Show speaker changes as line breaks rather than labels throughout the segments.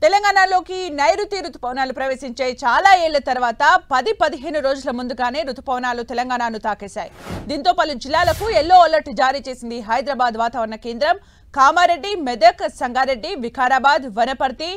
తెలంగాణలోకి నైరుతి రుతుపవనాలు ప్రవేశించే చాలా ఏళ్ల తర్వాత 10-15 రోజుల ముందుగానే రుతుపవనాలు తెలంగాణను తాకేశాయి. దీంతో పలు జిల్లాలకు ఎల్లో అలర్ట్ జారీ చేసింది హైదరాబాద్ వాతావరణ కేంద్రం. కామారెడ్డి, మెదక్, సంగారెడ్డి, వికారాబాద్, వనపర్తి,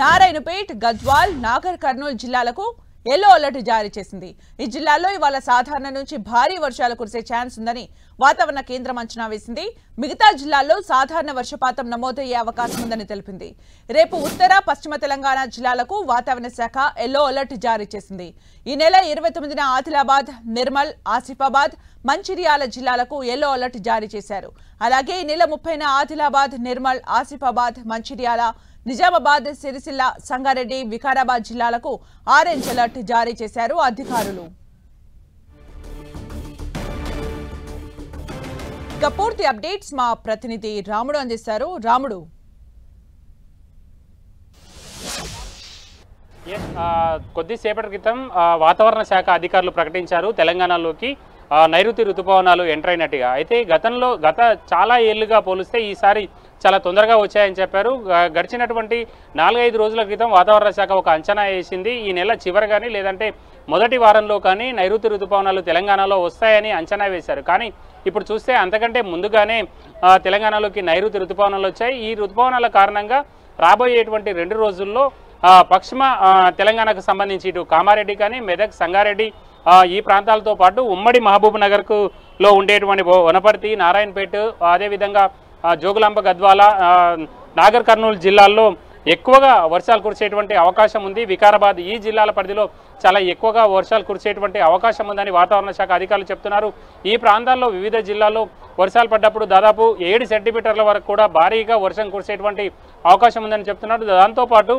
నారాయణపేట్, గద్వాల్, నాగర్ కర్నూల్ జిల్లాలకు ఎల్లో అలర్ట్ జారీ చేసింది. ఈ జిల్లాల్లో ఇవాళ సాధారణ నుంచి భారీ వర్షాలు కురిసే ఛాన్స్ ఉందని వాతావరణ కేంద్రం అంచనా వేసింది. మిగతా జిల్లాల్లో సాధారణ వర్షపాతం నమోదయ్యే అవకాశం ఉందని తెలిపింది. రేపు ఉత్తర, పశ్చిమ తెలంగాణ జిల్లాలకు వాతావరణ శాఖ ఎల్లో అలర్ట్ జారీ చేసింది. ఈ నెల 29న ఆదిలాబాద్, నిర్మల్, ఆసిఫాబాద్, మంచిర్యాల జిల్లాలకు ఎల్లో అలర్ట్ జారీ చేశారు. అలాగే ఈ నెల 30న ఆదిలాబాద్, నిర్మల్, ఆసిఫాబాద్, మంచిర్యాల, నిజామాబాద్, సిరిసిల్ల, సంగారెడ్డి, వికారాబాద్ జిల్లాలకు ఆరెంజ్ అలర్ట్ జారీ చేశారు అధికారులు. ఇక పూర్తి అప్డేట్స్ మా ప్రతినిధి రాముడు అందిస్తారు. రాముడు,
కొద్దిసేపటి క్రితం వాతావరణ శాఖ అధికారులు ప్రకటించారు తెలంగాణలోకి నైరుతి ఋతుపవనాలు ఎంటర్ అయినట్టుగా. అయితే గత చాలా ఏళ్లుగా పోలిస్తే ఈసారి చాలా తొందరగా వచ్చాయని చెప్పారు. గడిచినటువంటి 4-5 రోజుల క్రితం వాతావరణ శాఖ ఒక అంచనా వేసింది. ఈ నెల చివరి కానీ లేదంటే మొదటి వారంలో కానీ నైరుతి ఋతుపవనాలు తెలంగాణలో వస్తాయని అంచనా వేశారు. కానీ ఇప్పుడు చూస్తే అంతకంటే ముందుగానే తెలంగాణలోకి నైరుతి ఋతుపవనాలు వచ్చాయి. ఈ ఋతుపవనాల కారణంగా రాబోయేటువంటి 2 రోజుల్లో పశ్చిమ తెలంగాణకు సంబంధించి ఇటు కామారెడ్డి కానీ, మెదక్, సంగారెడ్డి ఈ ప్రాంతాలతో పాటు ఉమ్మడి మహబూబ్ నగర్లో ఉండేటువంటి వనపర్తి, నారాయణపేట, అదేవిధంగా జోగులాంబ, గద్వాల, నాగర్ కర్నూలు జిల్లాల్లో ఎక్కువగా వర్షాలు కురిసేటువంటి అవకాశం ఉంది. వికారాబాద్ ఈ జిల్లాల పరిధిలో చాలా ఎక్కువగా వర్షాలు కురిసేటువంటి అవకాశం ఉందని వాతావరణ శాఖ అధికారులు చెప్తున్నారు. ఈ ప్రాంతాల్లో వివిధ జిల్లాల్లో వర్షాలు పడ్డప్పుడు దాదాపు 7 సెంటీమీటర్ల వరకు కూడా భారీగా వర్షం కురిసేటువంటి అవకాశం ఉందని చెప్తున్నారు. దాంతోపాటు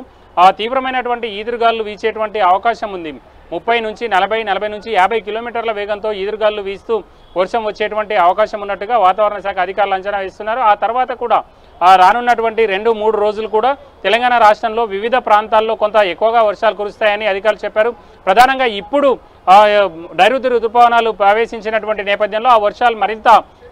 తీవ్రమైనటువంటి ఈదురుగాలు వీచేటువంటి అవకాశం ఉంది. 30 నుంచి 40 నుంచి 50 కిలోమీటర్ల వేగంతో ఈదురుగాలు వీస్తూ వర్షం వచ్చేటువంటి అవకాశం ఉన్నట్టుగా వాతావరణ శాఖ అధికారులు అంచనా వేస్తున్నారు. ఆ తర్వాత కూడా రానున్నటువంటి 2-3 రోజులు కూడా తెలంగాణ రాష్ట్రంలో వివిధ ప్రాంతాల్లో కొంత ఎక్కువగా వర్షాలు కురుస్తాయని అధికారులు చెప్పారు. ప్రధానంగా ఇప్పుడు నైరుతి ఋతుపవనాలు ప్రవేశించినటువంటి నేపథ్యంలో ఆ వర్షాలు మరింత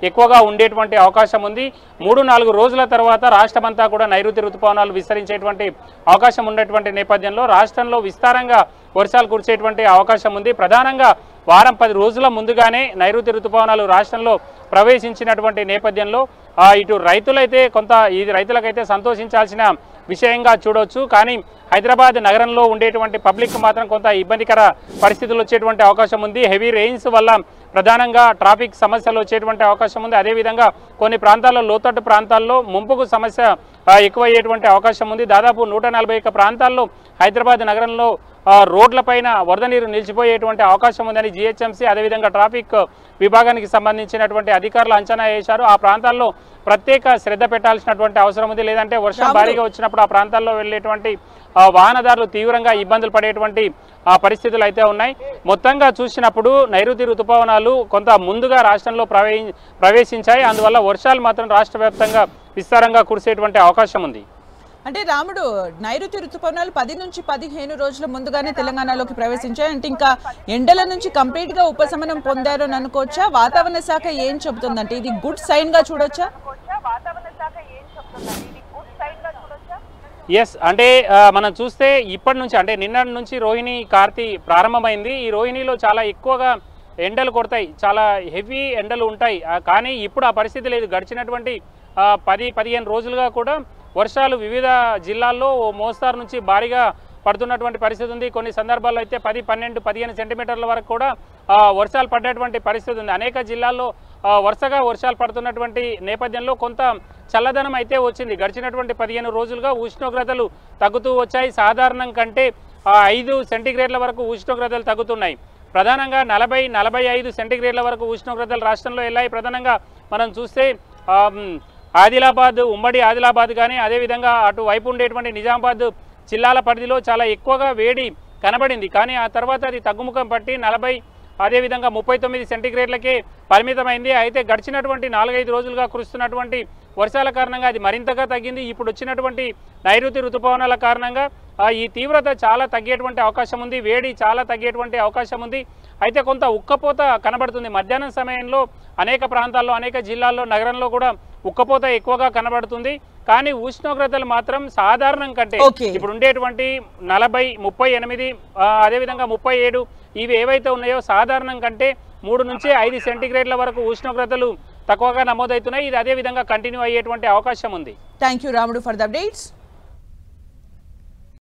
ఎక్కువగా ఉండేటువంటి అవకాశం ఉంది. 3-4 రోజుల తర్వాత రాష్ట్రమంతా కూడా నైరుతి ఋతుపవనాలు విస్తరించేటువంటి అవకాశం ఉన్నటువంటి నేపథ్యంలో రాష్ట్రంలో విస్తారంగా వర్షాలు కురిసేటువంటి అవకాశం ఉంది. ప్రధానంగా వారం 10 రోజుల ముందుగానే నైరుతి ఋతుపవనాలు రాష్ట్రంలో ప్రవేశించినటువంటి నేపథ్యంలో ఇటు రైతులైతే ఇది రైతులకైతే సంతోషించాల్సిన విషయంగా చూడవచ్చు. కానీ హైదరాబాద్ నగరంలో ఉండేటువంటి పబ్లిక్ మాత్రం కొంత ఇబ్బందికర పరిస్థితులు వచ్చేటువంటి అవకాశం ఉంది. హెవీ రెయిన్స్ వల్ల ప్రధానంగా ట్రాఫిక్ సమస్యలు వచ్చేటువంటి అవకాశం ఉంది. అదేవిధంగా కొన్ని ప్రాంతాల్లో, లోతట్టు ప్రాంతాల్లో ముంపుకు సమస్య ఎక్కువయ్యేటువంటి అవకాశం ఉంది. దాదాపు 141 ప్రాంతాల్లో హైదరాబాద్ నగరంలో రోడ్లపైన వరద నీరు నిలిచిపోయేటువంటి అవకాశం ఉందని జీహెచ్ఎంసీ అదేవిధంగా ట్రాఫిక్ విభాగానికి సంబంధించినటువంటి అధికారులు అంచనా వేశారు. ఆ ప్రాంతాల్లో ప్రత్యేక శ్రద్ధ పెట్టాల్సినటువంటి అవసరం ఉంది. లేదంటే వర్షం భారీగా వచ్చినప్పుడు ఆ ప్రాంతాల్లో వెళ్ళేటువంటి వాహనదారులు తీవ్రంగా ఇబ్బందులు పడేటువంటి పరిస్థితులు అయితే ఉన్నాయి. మొత్తంగా చూసినప్పుడు నైరుతి ఋతుపవనాలు కొంత ముందుగా రాష్ట్రంలో ప్రవేశించాయి. అందువల్ల వర్షాలు మాత్రం రాష్ట్ర వ్యాప్తంగా విస్తారంగా కురిసేటువంటి అవకాశం ఉంది.
అంటే రాముడు, నైరుతి ఋతుపవనాలు 10 నుంచి 15 రోజుల ముందుగానే తెలంగాణలోకి ప్రవేశించాయి అంటే ఇంకా ఎండల నుంచి కంప్లీట్ గా ఉపశమనం పొందారు అని అనుకోవచ్చా? వాతావరణ శాఖ ఏం చెబుతుందంటే ఇది గుడ్ సైన్ గా చూడొచ్చా?
ఎస్, అంటే మనం చూస్తే ఇప్పటి నుంచి అంటే నిన్నటి నుంచి రోహిణి కార్తీ ప్రారంభమైంది. ఈ రోహిణిలో చాలా ఎక్కువగా ఎండలు కొడతాయి, చాలా హెవీ ఎండలు ఉంటాయి. కానీ ఇప్పుడు ఆ పరిస్థితి లేదు. గడిచినటువంటి 10-15 రోజులుగా కూడా వర్షాలు వివిధ జిల్లాల్లో మోస్తారు నుంచి భారీగా పడుతున్నటువంటి పరిస్థితి ఉంది. కొన్ని సందర్భాల్లో అయితే 10, 12, 15 సెంటీమీటర్ల వరకు కూడా వర్షాలు పడేటువంటి పరిస్థితి ఉంది. అనేక జిల్లాల్లో వరుసగా వర్షాలు పడుతున్నటువంటి నేపథ్యంలో కొంత చల్లదనం అయితే వచ్చింది. గడిచినటువంటి 15 రోజులుగా ఉష్ణోగ్రతలు తగ్గుతూ వచ్చాయి. సాధారణం కంటే 5 సెంటీగ్రేడ్ల వరకు ఉష్ణోగ్రతలు తగ్గుతున్నాయి. ప్రధానంగా 40-45 సెంటీగ్రేడ్ల వరకు ఉష్ణోగ్రతలు రాష్ట్రంలో వెళ్ళాయి. ప్రధానంగా మనం చూస్తే ఆదిలాబాద్, ఉమ్మడి ఆదిలాబాద్ కానీ అదేవిధంగా అటు వైపు ఉండేటువంటి నిజామాబాద్ జిల్లాల పరిధిలో చాలా ఎక్కువగా వేడి కనబడింది. కానీ ఆ తర్వాత అది తగ్గుముఖం పట్టి 40 అదేవిధంగా 39 సెంటీగ్రేడ్లకే పరిమితమైంది. అయితే గడిచినటువంటి 4-5 రోజులుగా కురుస్తున్నటువంటి వర్షాల కారణంగా అది మరింతగా తగ్గింది. ఇప్పుడు వచ్చినటువంటి నైరుతి ఋతుపవనాల కారణంగా ఈ తీవ్రత చాలా తగ్గేటువంటి అవకాశం ఉంది. వేడి చాలా తగ్గేటువంటి అవకాశం ఉంది. అయితే కొంత ఉక్కపోత కనబడుతుంది. మధ్యాహ్నం సమయంలో అనేక ప్రాంతాల్లో, అనేక జిల్లాల్లో, నగరంలో కూడా ఉక్కపోత ఎక్కువగా కనబడుతుంది. కానీ ఉష్ణోగ్రతలు మాత్రం సాధారణం కంటే ఇప్పుడు ఉండేటువంటి 40, 38 అదేవిధంగా 37 ఇవి ఏవైతే ఉన్నాయో సాధారణం కంటే 3 నుంచి 5 సెంటీగ్రేడ్ల వరకు ఉష్ణోగ్రతలు తక్కువగా నమోదవుతున్నాయి. ఇది అదే విధంగా కంటిన్యూ అయ్యేటువంటి అవకాశం ఉంది.
థ్యాంక్ యూ రాముడు ఫర్ ద అప్డేట్స్.